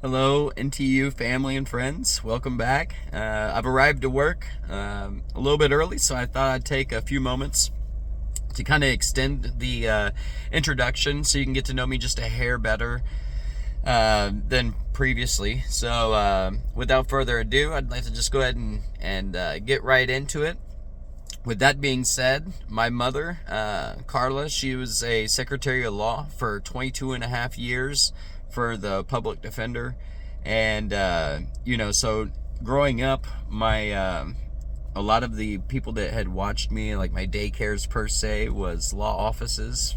Hello, NTU family and friends. Welcome back. I've arrived to work a little bit early, so I thought I'd take a few moments to kind of extend the introduction so you can get to know me just a hair better than previously. So, without further ado, I'd like to just go ahead and get right into it. With that being said, my mother, Carla, she was a secretary of law for 22 and a half years for the public defender. And, so growing up, a lot of the people that had watched me, like my daycares per se, was law offices.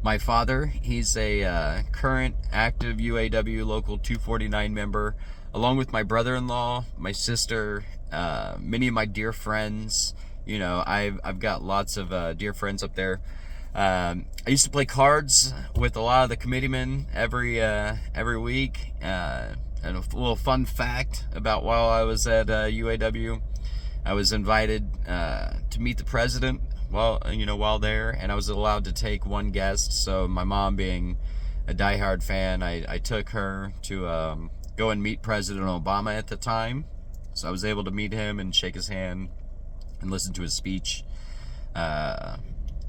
My father, he's a current active UAW Local 249 member, along with my brother-in-law, my sister, many of my dear friends. I've got lots of dear friends up there. I used to play cards with a lot of the committeemen every week. And a little fun fact about while I was at UAW, I was invited to meet the president while there, and I was allowed to take one guest. So my mom, being a diehard fan, I took her to go and meet President Obama at the time. So I was able to meet him and shake his hand and listen to his speech.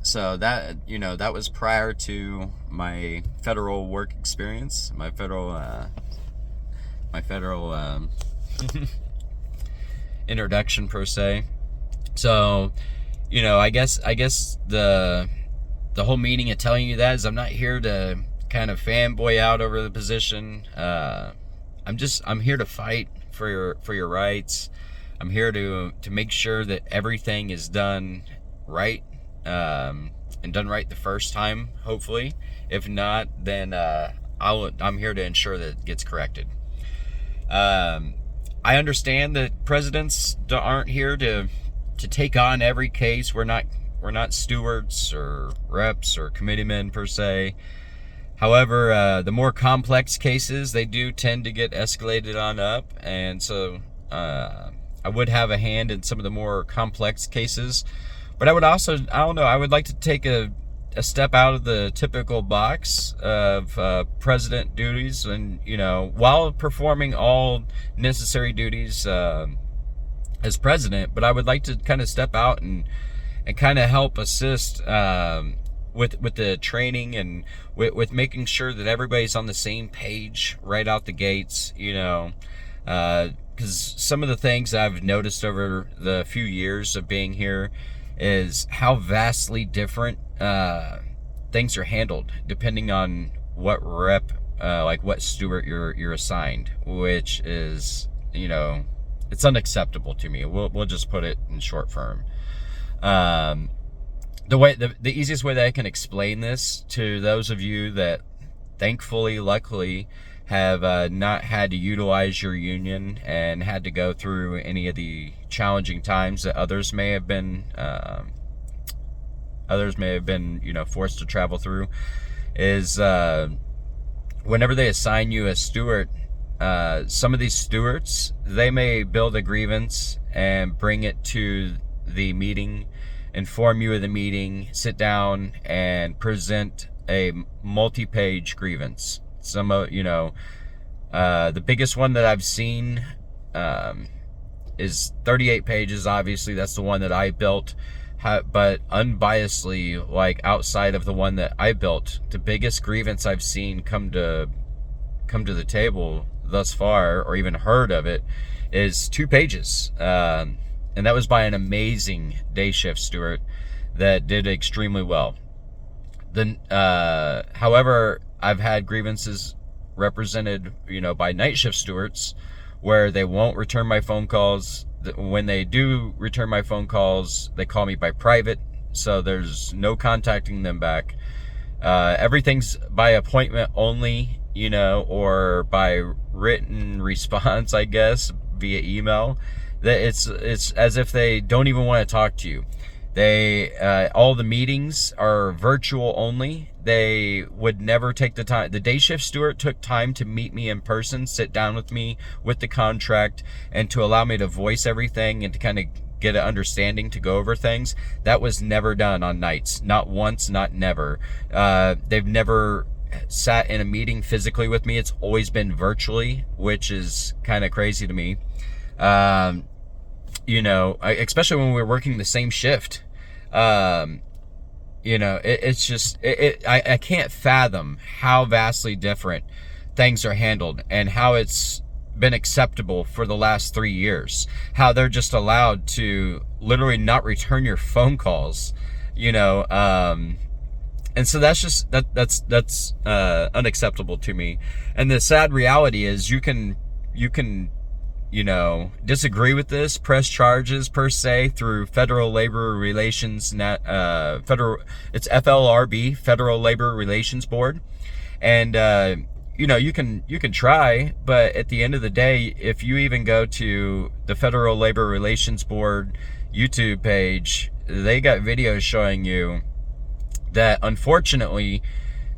So that was prior to my federal work experience, my federal introduction per se. So, I guess the whole meaning of telling you that is I'm not here to kind of fanboy out over the position. I'm here to fight for your rights. I'm here to make sure that everything is done right. And done right the first time, hopefully. If not, then I'm here to ensure that it gets corrected. I understand that presidents aren't here to take on every case. We're not stewards or reps or committeemen per se. However, the more complex cases, they do tend to get escalated on up, and so I would have a hand in some of the more complex cases. But I would also, I would like to take a step out of the typical box of president duties, and, while performing all necessary duties as president, but I would like to kind of step out and kind of help assist with the training and with making sure that everybody's on the same page right out the gates, because some of the things I've noticed over the few years of being here is how vastly different things are handled depending on what rep, like what steward you're assigned, which is, it's unacceptable to me. We'll just put it in short form. The easiest way that I can explain this to those of you that thankfully, luckily, have not had to utilize your union and had to go through any of the challenging times that others may have been forced to travel through, is whenever they assign you a steward, some of these stewards, they may build a grievance and bring it to the meeting, inform you of the meeting, sit down and present a multi-page grievance. The biggest one that I've seen is 38 pages. Obviously, that's the one that I built. But unbiasedly, like outside of the one that I built, the biggest grievance I've seen come to the table thus far, or even heard of it, is 2 pages. And that was by an amazing day shift steward that did extremely well. However, I've had grievances represented, by night shift stewards, where they won't return my phone calls. When they do return my phone calls, they call me by private, so there's no contacting them back. Everything's by appointment only, or by written response, I guess, via email. That it's as if they don't even want to talk to you. All the meetings are virtual only. They would never take the time. The day shift steward took time to meet me in person, sit down with me with the contract, and to allow me to voice everything and to kind of get an understanding to go over things. That was never done on nights. Not once, not never. They've never sat in a meeting physically with me. It's always been virtually, which is kind of crazy to me. Especially when we're working the same shift. It's just, I can't fathom how vastly different things are handled and how it's been acceptable for the last 3 years. How they're just allowed to literally not return your phone calls, and so that's unacceptable to me. And the sad reality is you can disagree with this, press charges per se through Federal Labor Relations, it's FLRB, Federal Labor Relations Board. And, you can try, but at the end of the day, if you even go to the Federal Labor Relations Board YouTube page, they got videos showing you that unfortunately,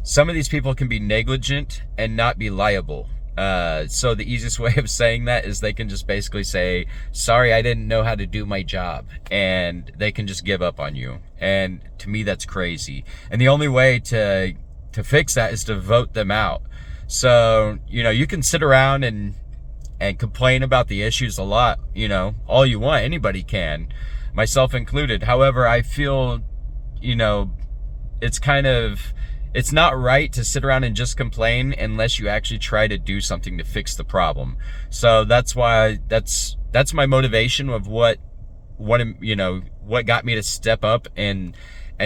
some of these people can be negligent and not be liable. So the easiest way of saying that is they can just basically say, sorry, I didn't know how to do my job. And they can just give up on you. And to me, that's crazy. And the only way to fix that is to vote them out. So, you can sit around and complain about the issues a lot, all you want. Anybody can, myself included. However, I feel, it's not right to sit around and just complain unless you actually try to do something to fix the problem. So that's why that's my motivation of what got me to step up and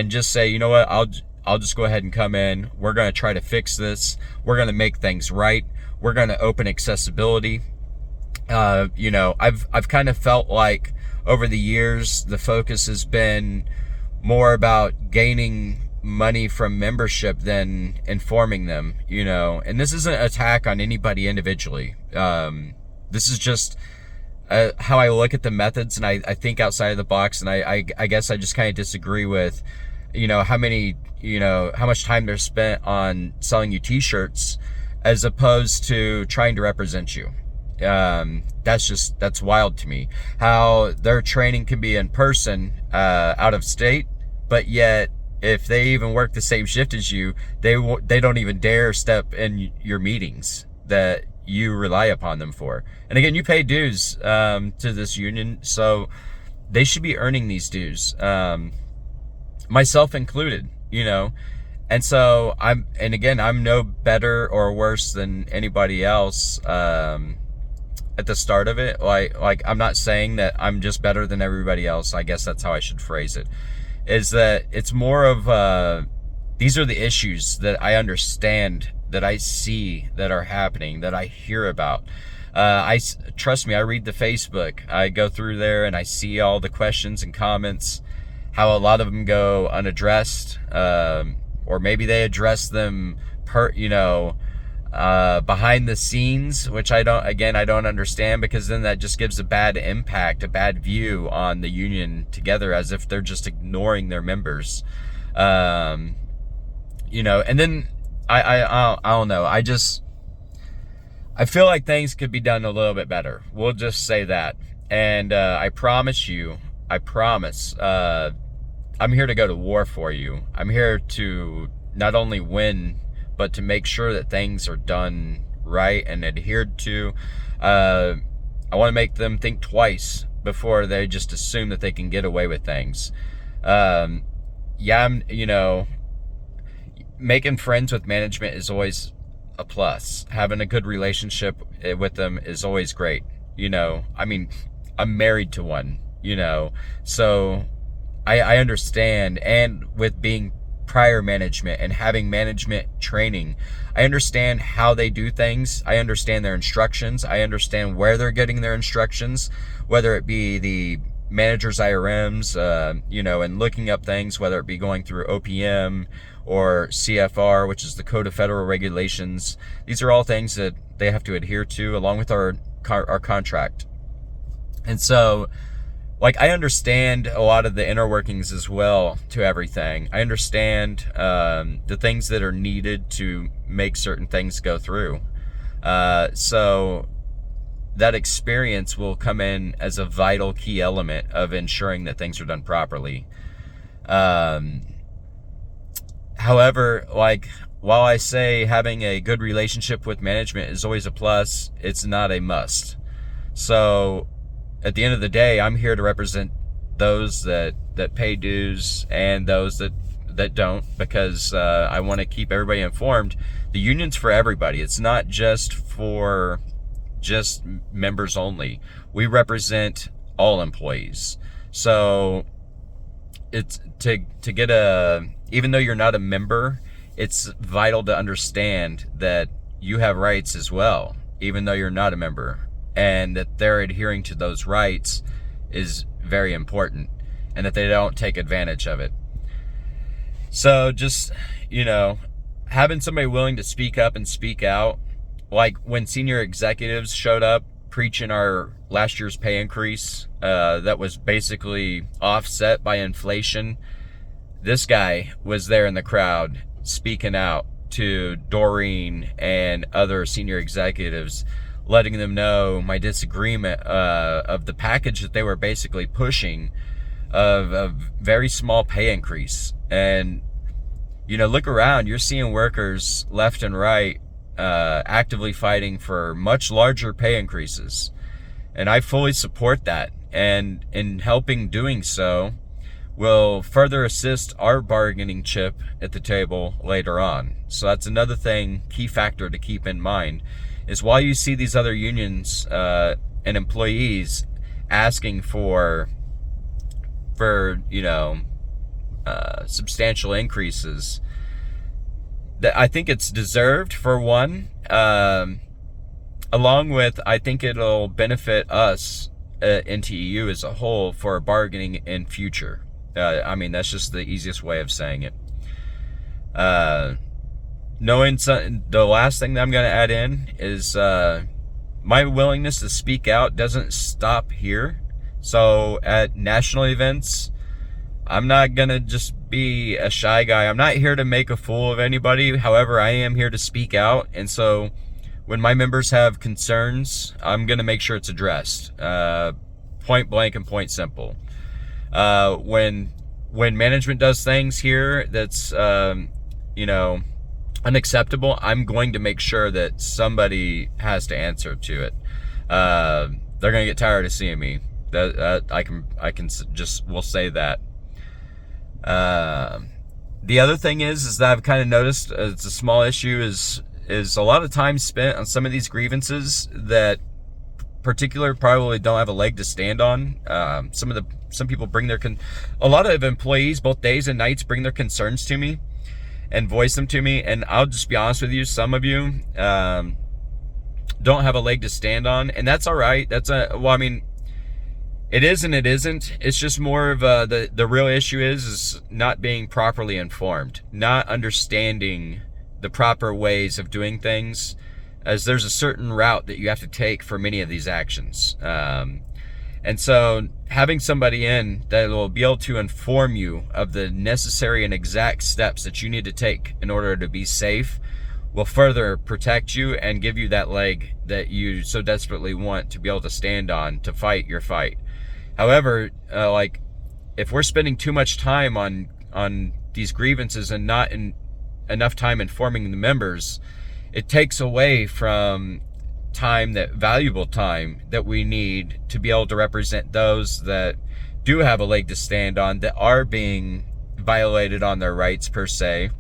just say, you know what, I'll just go ahead and come in. We're going to try to fix this. We're going to make things right. We're going to open accessibility. I've kind of felt like over the years, the focus has been more about gaining money from membership than informing them, and this isn't an attack on anybody individually. This is just how I look at the methods, and I think outside of the box, and I guess I just kind of disagree with, how much time they're spent on selling you t-shirts as opposed to trying to represent you. That's wild to me. How their training can be in person, out of state, but yet if they even work the same shift as you, they don't even dare step in your meetings that you rely upon them for. And again, you pay dues to this union, so they should be earning these dues, myself included. And so I'm no better or worse than anybody else at the start of it. Like I'm not saying that I'm just better than everybody else. I guess that's how I should phrase it. Is that it's more of these are the issues that I understand, that I see that are happening, that I hear about. Trust me, I read the Facebook. I go through there and I see all the questions and comments, how a lot of them go unaddressed, or maybe they address them behind the scenes, which I don't understand, because then that just gives a bad impact, a bad view on the union together, as if they're just ignoring their members. And then I don't know. I feel like things could be done a little bit better. We'll just say that. And I promise, I'm here to go to war for you. I'm here to not only win, but to make sure that things are done right and adhered to. I want to make them think twice before they just assume that they can get away with things. Making friends with management is always a plus. Having a good relationship with them is always great. I'm married to one, so I understand. And with being prior management and having management training, I understand how they do things. I understand their instructions. I understand where they're getting their instructions, whether it be the manager's IRMs, and looking up things, whether it be going through OPM or CFR, which is the Code of Federal Regulations. These are all things that they have to adhere to, along with our contract. And so, I understand a lot of the inner workings as well to everything. I understand the things that are needed to make certain things go through. So that experience will come in as a vital key element of ensuring that things are done properly. However, while I say having a good relationship with management is always a plus, it's not a must. So at the end of the day, I'm here to represent those that pay dues and those that don't, because I want to keep everybody informed. The union's for everybody. It's not just for just members only. We represent all employees. So it's to get even though you're not a member, it's vital to understand that you have rights as well, even though you're not a member, and that they're adhering to those rights is very important, and that they don't take advantage of it. So just, having somebody willing to speak up and speak out, like when senior executives showed up preaching our last year's pay increase that was basically offset by inflation, this guy was there in the crowd speaking out to Doreen and other senior executives, letting them know my disagreement of the package that they were basically pushing of a very small pay increase. And look around, you're seeing workers left and right actively fighting for much larger pay increases, and I fully support that, and in helping doing so will further assist our bargaining chip at the table later on. So that's another key factor to keep in mind, is while you see these other unions and employees asking for substantial increases, that I think it's deserved, for one, along with, I think it'll benefit us, NTEU as a whole, for bargaining in future. That's just the easiest way of saying it. The last thing that I'm going to add in is my willingness to speak out doesn't stop here. So at national events, I'm not going to just be a shy guy. I'm not here to make a fool of anybody. However, I am here to speak out. And so when my members have concerns, I'm going to make sure it's addressed. Point blank and point simple. When management does things here that's, unacceptable, I'm going to make sure that somebody has to answer to it. They're going to get tired of seeing me. We'll say that. The other thing is that I've kind of noticed, it's a small issue, is a lot of time spent on some of these grievances that probably don't have a leg to stand on. Some people bring a lot of employees, both days and nights, bring their concerns to me and voice them to me. And I'll just be honest with you, some of you don't have a leg to stand on, and that's all right. It is and it isn't. It's just more of the real issue is not being properly informed, not understanding the proper ways of doing things, as there's a certain route that you have to take for many of these actions. And so having somebody in that will be able to inform you of the necessary and exact steps that you need to take in order to be safe will further protect you and give you that leg that you so desperately want to be able to stand on to fight your fight. However, if we're spending too much time on these grievances and not enough time informing the members, it takes away from valuable time that we need to be able to represent those that do have a leg to stand on, that are being violated on their rights per se.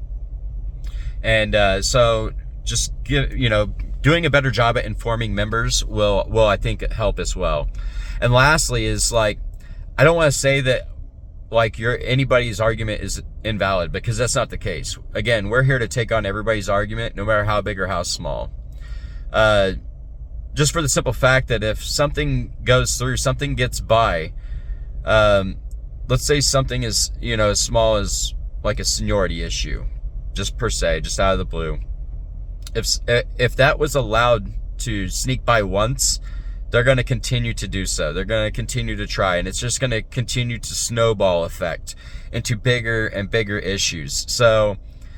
And so just doing a better job at informing members will I think help as well. And lastly is I don't want to say that anybody's argument is invalid, because that's not the case. Again, we're here to take on everybody's argument, no matter how big or how small. Just for the simple fact that if something goes through, something gets by, let's say something is, as small as a seniority issue, just per se, just out of the blue. If that was allowed to sneak by once, they're going to continue to do so. They're going to continue to try, and it's just going to continue to snowball effect into bigger and bigger issues. So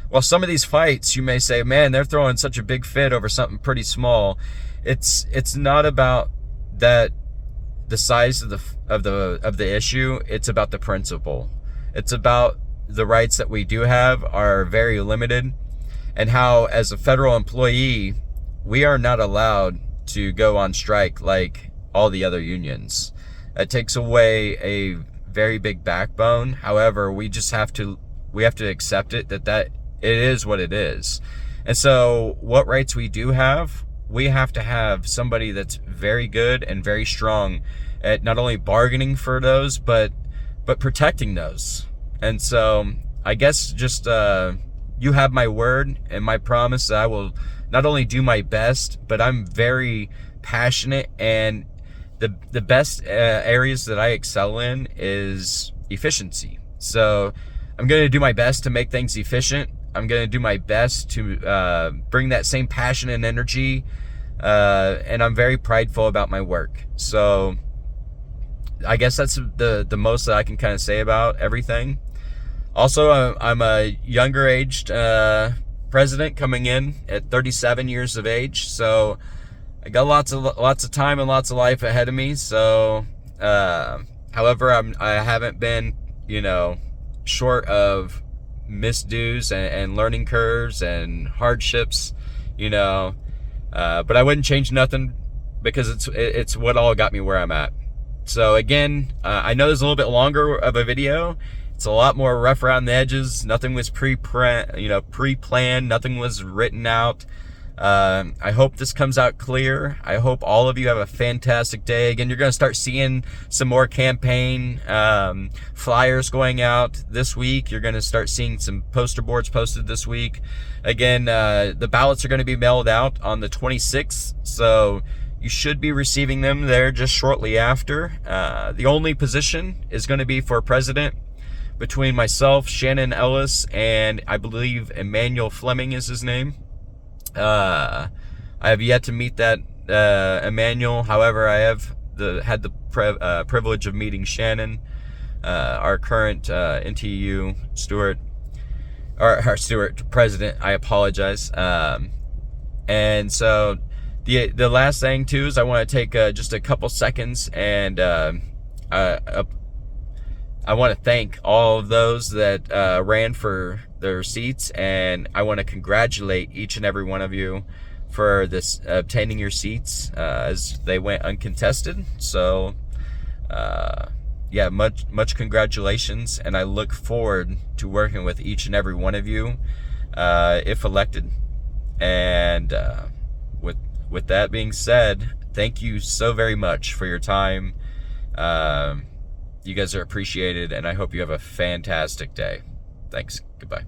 while some of these fights, you may say, man, they're throwing such a big fit over something pretty small. It's not about that, the size of the issue. It's about the principle. It's about the rights that we do have are very limited, and how as a federal employee, we are not allowed to go on strike like all the other unions. That takes away a very big backbone. However, we have to accept it, that it is what it is. And so what rights we do have, we have to have somebody that's very good and very strong at not only bargaining for those, but protecting those. And so I guess just you have my word and my promise that I will not only do my best, but I'm very passionate, and the best areas that I excel in is efficiency. So I'm going to do my best to make things efficient. I'm going to do my best to bring that same passion and energy, and I'm very prideful about my work. So I guess that's the most that I can kind of say about everything. Also, I'm a younger aged president coming in at 37 years of age, so I got lots of time and lots of life ahead of me. So, however, I haven't been, short of misdos and learning curves and hardships, but I wouldn't change nothing, because it's what all got me where I'm at. So again, I know there's a little bit longer of a video. It's a lot more rough around the edges. Nothing was pre-planned. Nothing was written out. I hope this comes out clear. I hope all of you have a fantastic day. Again, you're going to start seeing some more campaign flyers going out this week. You're going to start seeing some poster boards posted this week. Again, the ballots are going to be mailed out on the 26th, so you should be receiving them there just shortly after. The only position is going to be for president between myself, Shannon Ellis, and I believe Emmanuel Fleming is his name. I have yet to meet that Emmanuel. However, I have had the privilege of meeting Shannon, our current NTU Stewart, or our Stewart president. I apologize. And so the last thing too is I want to take just a couple seconds and I want to thank all of those that ran for their seats, and I want to congratulate each and every one of you for this obtaining your seats as they went uncontested. So much congratulations, and I look forward to working with each and every one of you if elected. And with that being said, thank you so very much for your time. You guys are appreciated, and I hope you have a fantastic day. Thanks. Goodbye.